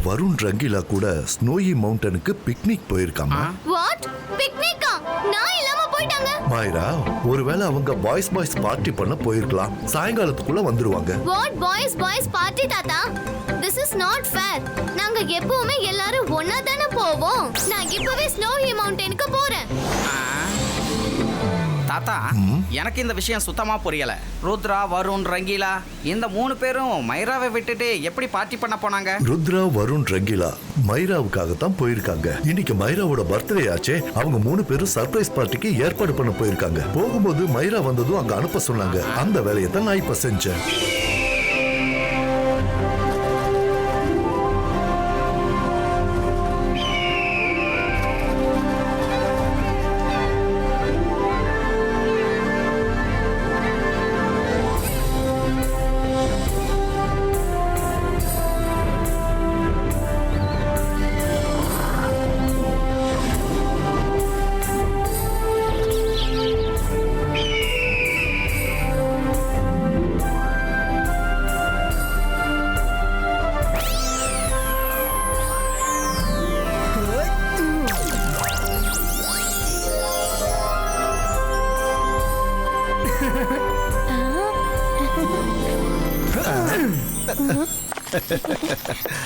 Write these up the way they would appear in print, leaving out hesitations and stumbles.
வருண் ரங்கீலா கூட snowy மவுண்டனுக்கு picnic போயிருக்காங்க. What? பிக்னிக்கா? நான் இல்லாம போயிட்டாங்க. மாயரா, ஒருவேளை அவங்க பாய்ஸ் பார்ட்டி பண்ண போயிருக்கலாம். சாயங்காலத்துக்குள்ள வந்துருவாங்க. வாட் பாய்ஸ் பார்ட்டி தாத்தா? This is not fair. நாங்க எப்பவுமே எல்லாரும் ஒண்ணா தான போவோம். நான் இப்பவே ஸ்னோயி மவுண்டனுக்கு போறேன். தாத்தா, எனக்கு இந்த விஷயம் சுத்தமா புரியல. ருத்ரா, வருண், ரங்கீலா இந்த 3 பேரும் மைராவை விட்டுட்டு எப்படி பார்ட்டி பண்ண போனாங்க? ருத்ரா, வருண், ரங்கீலா மைராவுக்காக தான் போயிருக்காங்க. இன்னைக்கு மைராவோட பர்த்டே ஆச்சே. அவங்க 3 பேரும் சர்ப்ரைஸ் பார்ட்டிக்கு ஏற்பாடு பண்ண போயிருக்காங்க. போகும்போது மைரா வந்ததும் அங்க அனுப்ப சொன்னாங்க. அந்த வேலையை தான் நான் இப்ப செஞ்சேன்.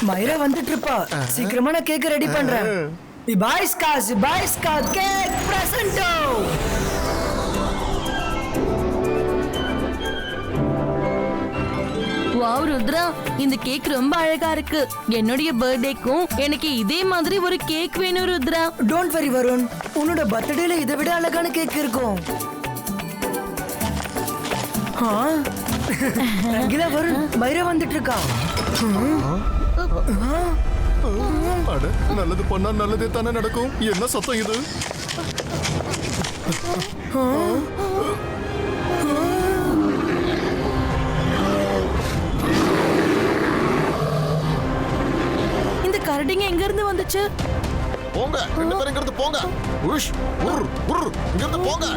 மைரா வந்துட்டு இருப்பா. சீக்கிரமா நான் கேக் ரெடி பண்றேன். பாய்ஸ்கா கேக் பிரசன்டோ. வாவ் ருத்ரா, இந்த கேக் ரொம்ப அழகா இருக்கு. என்னுடைய பர்த்டேக்கும் எனக்கு இதே மாதிரி ஒரு கேக் வேணும் ருத்ரா. டோன்ட் வரி வருண், உன்னோட பர்த்டேல இதை விட அழகான கேக் இருக்கும். ரங்கீலா, வருண், மைரா வந்துட்டு இருக்கா. நல்லது பண்ணா நல்லதே தானே நடக்கும். என்ன சத்தம் இது? இந்த கரடிங்க எங்க இருந்து வந்துச்சு? போங்க, 2 பேரும் இங்க இருந்து போங்க. உஷ் உர் உர், இங்க இருந்து போங்க.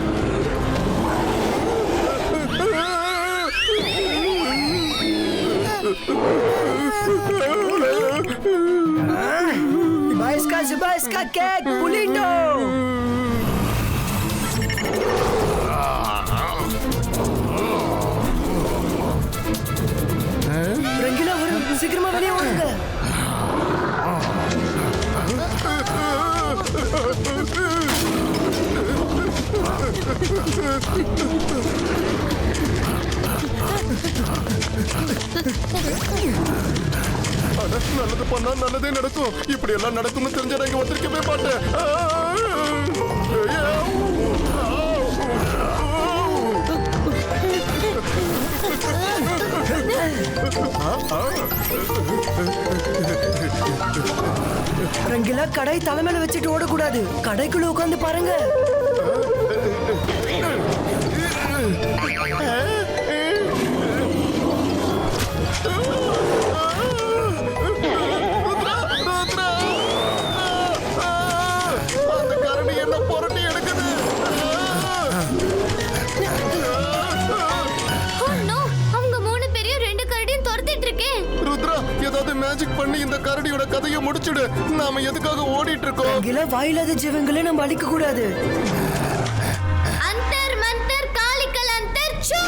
பாய்ஸ்கா கேக் புலிண்டோ. ரங்கீலா, வருண், சீக்கிரமா வெளியே வாங்க. நல்லது பண்ணா நல்லதே நடக்கும். இப்படி எல்லாம் நடக்கும்னு தெரிஞ்ச நான் இங்க வந்திருக்கவே மாட்டேன். ரங்கீலா, கடை தலைமையில வச்சுட்டு ஓடக்கூடாது. கடைக்குள்ள உட்காந்து பாருங்க. அந்த கரடி என்ன புரட்டி எடுக்குது. அவங்க 3 பேரையும் 2 கரடியும் துரத்திட்டு இருக்கேன். ருத்ரா, ஏதாவது மேஜிக் பண்ணி இந்த கரடியோட கதையை முடிச்சுடு. நாம எதுக்காக ஓடிட்டு இருக்கோம்? ரங்கீலா, வாயில்லாத ஜீவங்களை நம்ம அழிக்க கூடாது. அந்தர் மந்தர் காலிக்கல் அந்தர் சூ.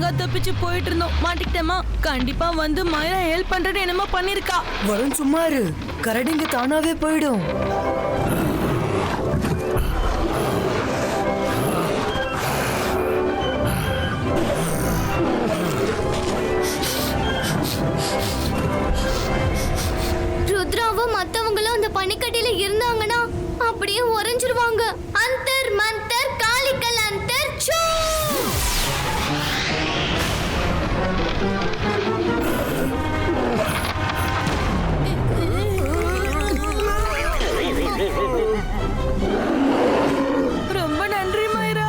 அழகா தப்பிச்சு போயிட்டு இருந்தோம். மாட்டிக்கிட்டேமா. கண்டிப்பா வந்து மைரா ஹெல்ப் பண்றது என்னமோ பண்ணிருக்கா. வருண் சும்மா இரு, கரடிங்க தானாவே போயிடும். ருத்ராவும் மத்தவங்களும் அந்த பனிக்கட்டில இருந்தாங்கன்னா அப்படியே உறைஞ்சிருவாங்க. அந்தர் மந்தர் காளிக்கல் அந்தர் சூ. ரொம்ப நன்றி மைரா.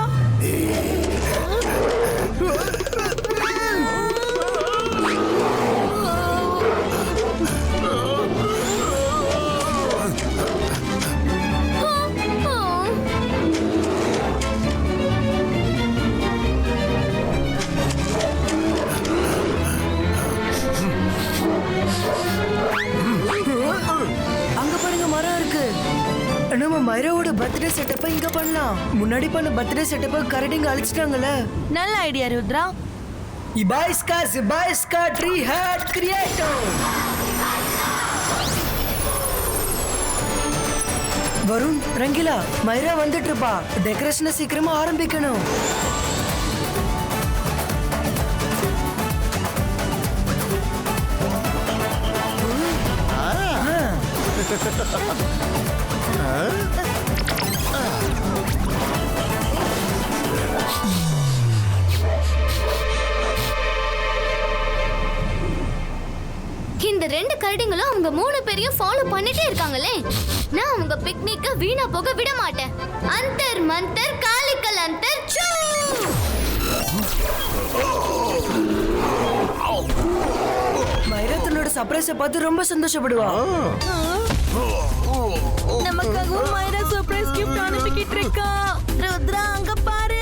அங்க பாருங்க, மரம் இருக்கு. நம்ம மைராவோட பர்த்டே செட்டப்ப இங்க பண்ணலாம். முன்னாடி பண்ண பர்த்டே செட்டப்ப கரடிங்க அழிச்சிட்டாங்கல்ல. நல்ல ஐடியா ருத்ரா. இபாய்ஸ்கா ட்ரீ ஹேட் கிரியேட்டோ. வருண், ரங்கிலா, மைரா வந்துட்டு இருப்பா. டெக்கரேஷனை சீக்கிரமா ஆரம்பிக்கணும். இந்த ரெண்டு கரடிங்களும் அவங்க 3 பேரையும் ஃபாலோ பண்ணிட்டே இருக்காங்களே. நான் அவங்க பிக்னிக்க வீணா போக விட மாட்டேன். அந்தர் மந்தர் காளிக்கல் அந்தர் சூ. மைரா தன்னோட சர்ப்ரைஸை பார்த்து ரொம்ப சந்தோஷப்படுவா. நமக்காகவும் மைரா சர்ப்ரைஸ் கிஃப்ட் அனுப்பிக்கிட்டு இருக்கா. ருத்ரா அங்க பாரு.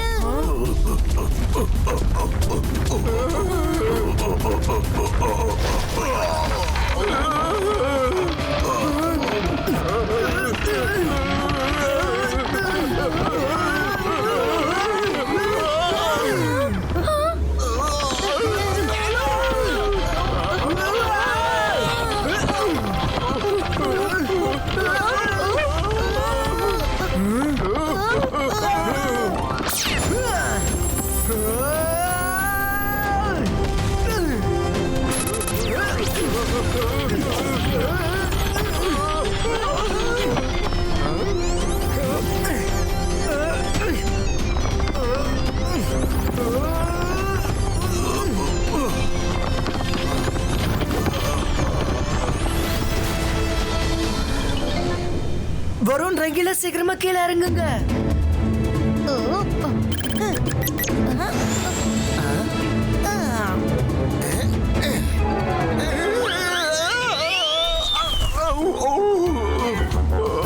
வருண், ரங்கிலா, சீக்கிரமா கீழே இறங்குங்க.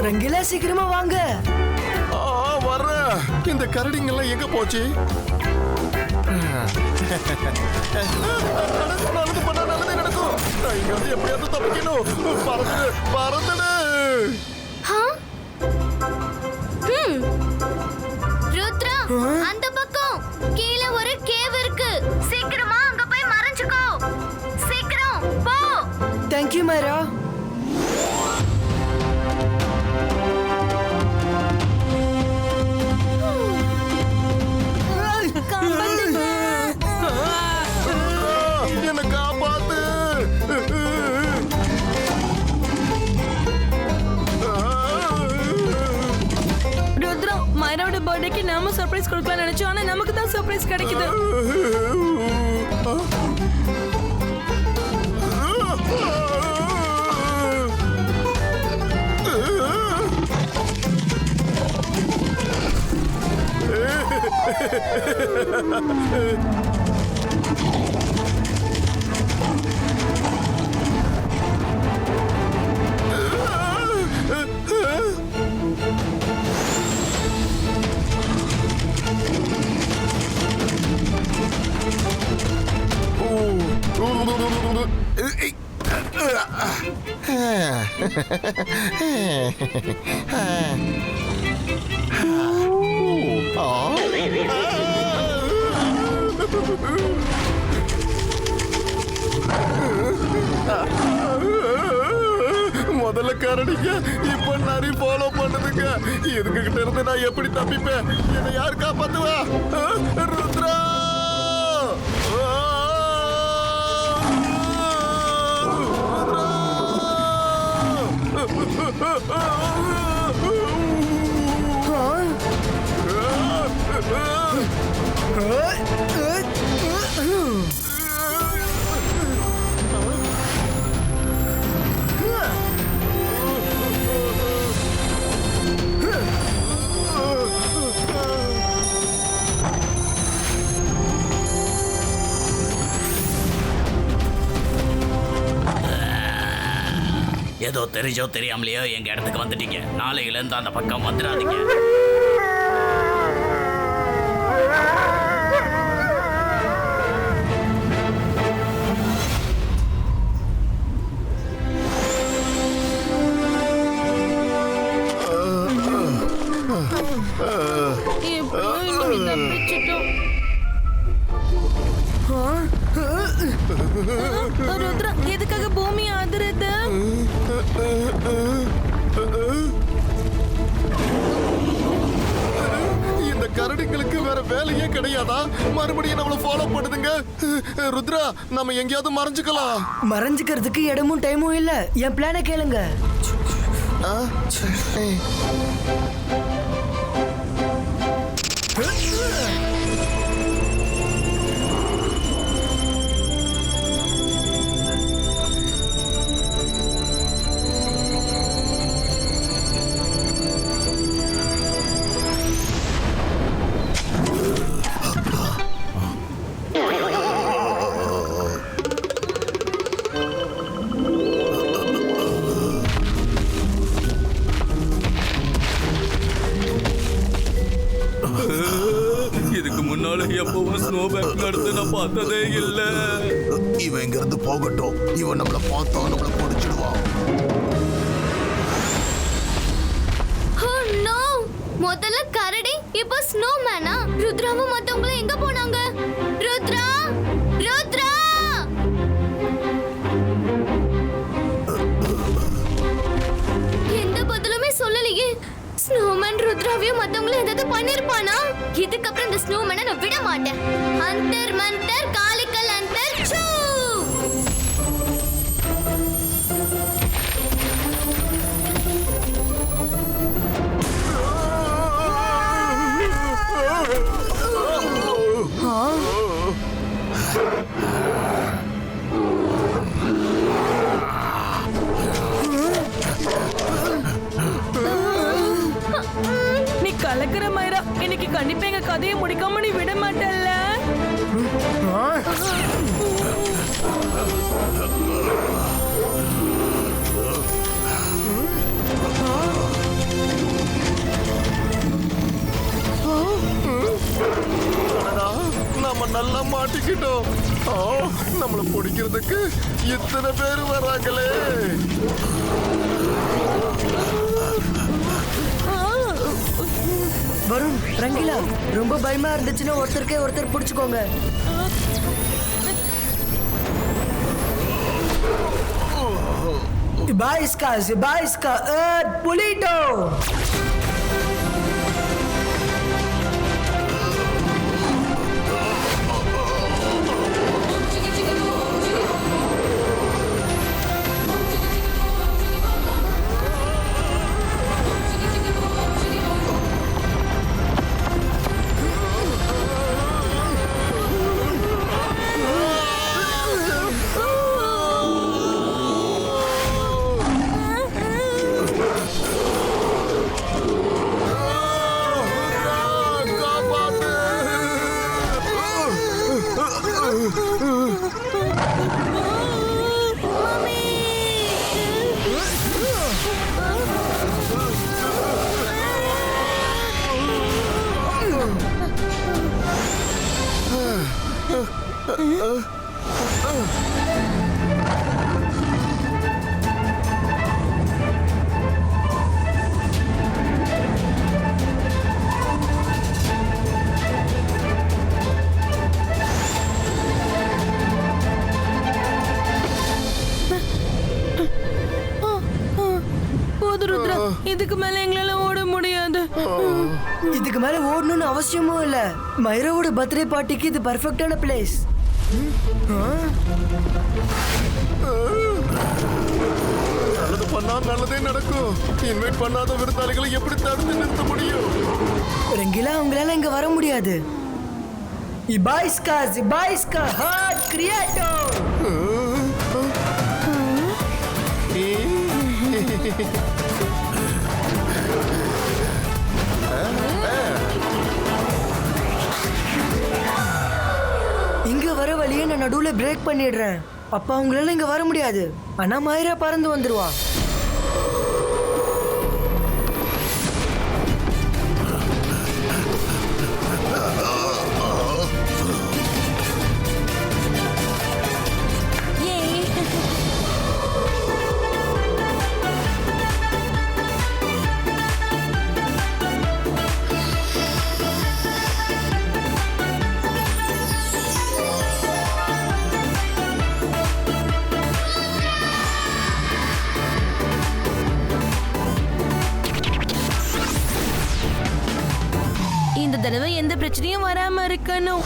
ரங்கிலா, சீக்கிரமா வாங்க. வர்ற இந்த கரடிங்கெல்லாம் எங்க போச்சு? நல்லது பண்ணா நல்லதே நடக்கும். நான் இங்க வந்து எப்படியாவது தப்பிக்கணும். பறந்துடு. ருத்ரா, அந்த பக்கம் கீழே ஒரு கேவ் இருக்கு. சீக்கிரமா அங்க போய் மறைஞ்சுக்கோ. சீக்கிரம் போ. தேங்க்யூ மைரா. என்ன காப்பாத்து. ருத்ரா, மைராவோட பர்த்டேக்கு நாம சர்ப்ரைஸ் கொடுக்கலாம்னு நினைச்சோம். ஆனா நமக்கு தான் சர்ப்ரைஸ் கிடைக்குது. முதல்ல கரடிங்க இப்ப நரி ஃபாலோ பண்ணுதுங்க. இதுக்கு கிட்ட இருந்து நான் எப்படி தப்பிப்பேன்? என்னை யார் காப்பாத்துவா? ருத்ரா! ஏதோ தெரிஞ்சோ தெரியாமலையோ எங்க இடத்துக்கு வந்துட்டீங்க. நாளையில இருந்து அந்த பக்கம் வந்துடாதீங்க. ருத்ரா, எதுக்காக பூமி ஆதரது? இந்த கரடிகளுக்கு வேற வேலையே கிடையாதா? மறுபடியும் நம்மள ஃபாலோ பண்ணுதுங்க. ருத்ரா, நம்ம எங்கேயாவது மறைஞ்சுக்கலாம். மறைஞ்சுக்கிறதுக்கு இடமும் டைமும் இல்ல. என் பிளானை கேளுங்க. இதுக்கு முன்னால எப்பவும் ஸ்னோ பேக் நடந்து நான் பார்த்ததே இல்ல. இவன் இங்க இருந்து போகட்டும். இவன் நம்மள பார்த்தா நம்மள பிடிச்சிடுவான். முதல்ல கரடி, இப்போ ஸ்னோமேனா? ருத்ராவும் மத்தவங்களும் எங்க போனாங்க? ருத்ரா, ருத்ரா! எந்த பதிலுமே சொல்லலையே. ஸ்னோமேன் ருத்ராவையும் மத்தவங்களும் ஏதாவது பண்ணிருப்பானா? இதுக்கப்புறம் இந்த ஸ்னோமேனை நான் விட மாட்டேன். அந்தர் மந்தர் காலிக்கல் அந்தர் சூ! நீ கலக்கிற மைரா, இன்னைக்கு கண்டிப்பா எங்க கதையை முடிக்காம நீ விட மாட்டல்ல? நம்ம நல்லா மாட்டிக்கிட்டோம். நம்மள பிடிக்கிறதுக்கு இத்தனை பேர் வராங்களே. வருண், ரங்கிலா, ரொம்ப பயமா இருந்துச்சுன்னா ஒருத்தருக்கே ஒருத்தர் பிடிச்சுக்கோங்க. Zibaiska, Pulito! போதும் ருத்ரா, இதுக்கு மேல எங்களால ஓட முடியாது. இதுக்கு மேல ஓடணும்னு அவசியமும் இல்ல. மைராவோட பர்த்டே பார்ட்டிக்கு இது பர்ஃபெக்டான பிளேஸ். நல்லது பண்ணா நல்லதே நடக்கும். இன்வைட் பண்ணாத விருந்தாளிகளை எப்படி தடுத்து நிறுத்த முடியும்? ரங்கிலா, அவங்களால இங்க வர முடியாது. இபாய்ஸ்கா ஹார்ட் கிரியேட்டோ. இங்க வர வழியை நான் நடுவுல பிரேக் பண்ணிடுறேன். அப்ப அவங்களால இங்க வர முடியாது. ஆனா மைரா பறந்து வந்துருவா. இந்த தடவை எந்த பிரச்சனையும் வராம இருக்கணும்.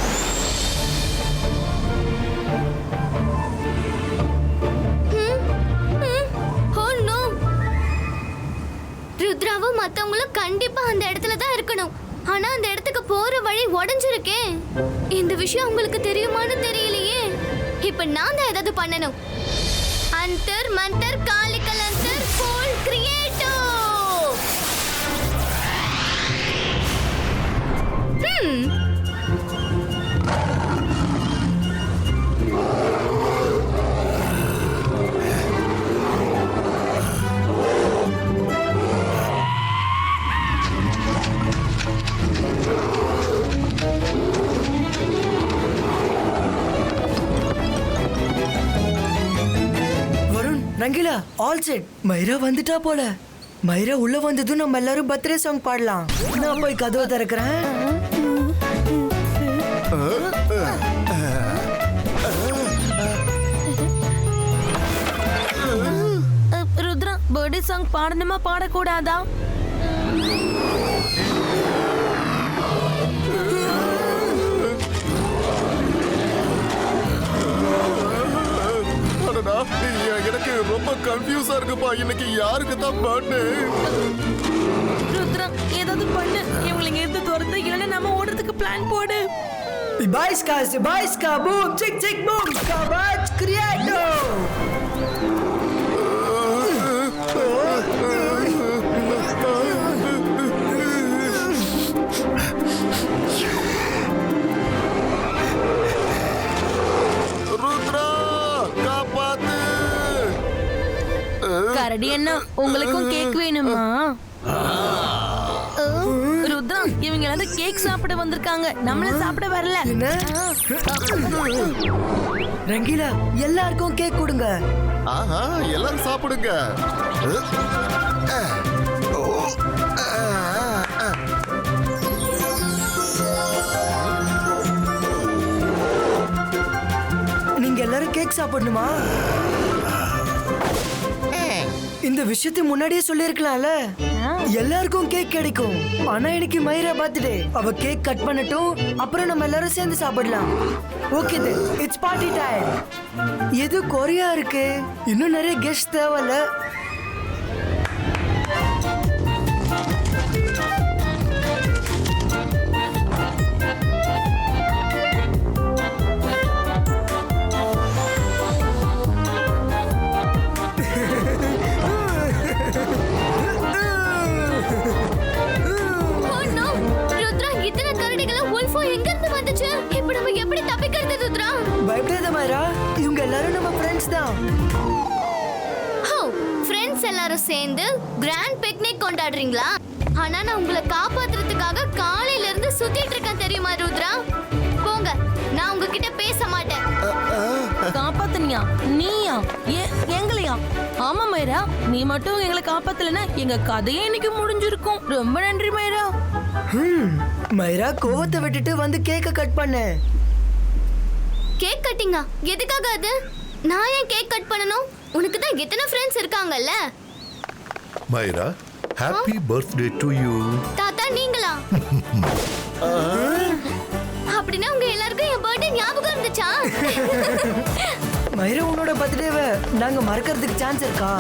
ருத்ராவும் மத்தவங்களும் கண்டிப்பா அந்த இடத்துல தான் இருக்கணும். ஆனா அந்த இடத்துக்கு போற வழி உடைஞ்சிருக்கே. இந்த விஷயம் உங்களுக்கு தெரியுமான்னு தெரியலையே. இப்ப நான் தான் ஏதாவது பண்ணணும். அந்தர் மந்தர் காலிக்கல் அந்தர் போல் கிரியேட்டோ. Varun, Rangila, all set. மைரா வந்துட்டா போல. மைரா உள்ள வந்ததும் நம்ம எல்லாரும் பர்த்டே சாங் பாடலாம். நான் போய் கதவை திறக்கிறேன். ருத்ரா, பர்த்டே சாங் பாடணுமா பாடக்கூடாதா? அடடா, எனக்கு ரொம்ப கன்ஃபியூஸா இருக்குப்பா. இன்னைக்கு யாருக்கு தான் பர்த்டே? ருத்ரா, ஏதாவது பண்ணு. இவங்களை இங்க இருந்து துரத்து, இல்லைன்னா நம்ம ஓடுறதுக்கு பிளான் போடு. இபாய்ஸ்கா பூம் சிக் சிக் பூம் கவாச் கிரியேட்டோ. ருத்ரா, காப்பாத்து. கரடி அண்ணா, உங்களுக்கும் கேக் வேணுமா? ருத்ரா, இவங்க எல்லாரும் கேக் சாப்பிட வந்திருக்காங்க. நம்மள சாப்பிட வரல. என்ன? ரங்கிலா, எல்லாருக்கும் கேக் கொடுங்க. ஆஹா, எல்லாரும் சாப்பிடுங்க. நீங்க எல்லாரும் கேக் சாப்பிடணுமா? இந்த விஷயத்தை முன்னாடியே சொல்லிருக்கலாம்ல. எல்லாருக்கும் கேக் கிடைக்கும். ஆனா இன்னைக்கு மைரா பர்த்டே. அவ கேக் கட் பண்ணட்டும், அப்புறம் நம்ம எல்லாரும் சேர்ந்து சாப்பிடலாம். Okay then, it's party time. எது கொரியா இருக்கு? இன்னும் நிறைய கெஸ்ட் தேவையில்ல. பயப்படாத மைரா, இவங்க எல்லாரும் நம்ம ஃப்ரெண்ட்ஸ் தான். ஃப்ரெண்ட்ஸ் எல்லாரும் சேர்ந்து கிராண்ட் பிக்னிக் கொண்டாடுறீங்களா? ஆனா நான் உங்களை காப்பாத்துறதுக்காக காலையில இருந்து சுத்திட்டு இருக்கேன் தெரியுமா ருத்ரா? போங்க, நான் உங்ககிட்ட பேச மாட்டேன். காப்பாத்துனியா? நீயா? எங்களையா? ஆமா மைரா, நீ மட்டும் எங்களை காப்பாத்தலனா எங்க கதையே இன்னைக்கு முடிஞ்சிருக்கும். ரொம்ப நன்றி மைரா. மைரா, கோவத்தை விட்டுட்டு வந்து கேக்க கட் பண்ண. கேக் கட்டிங்கா? எதுக்காக அது? நான் ஏன் கேக் கட் பண்ணணும்? உனக்கு தான் எத்தனை ஃப்ரெண்ட்ஸ் இருக்காங்கல்ல. மைரா ஹாப்பி பர்த்டே டு யூ. தாத்தா நீங்களா? அப்படின்னா உங்க எல்லாருக்கும் என் பர்த்டே ஞாபகம் இருந்துச்சா? மைரா உன்னோட பர்த்டேவை நாங்க மறக்கிறதுக்கு சான்ஸ் இருக்கா?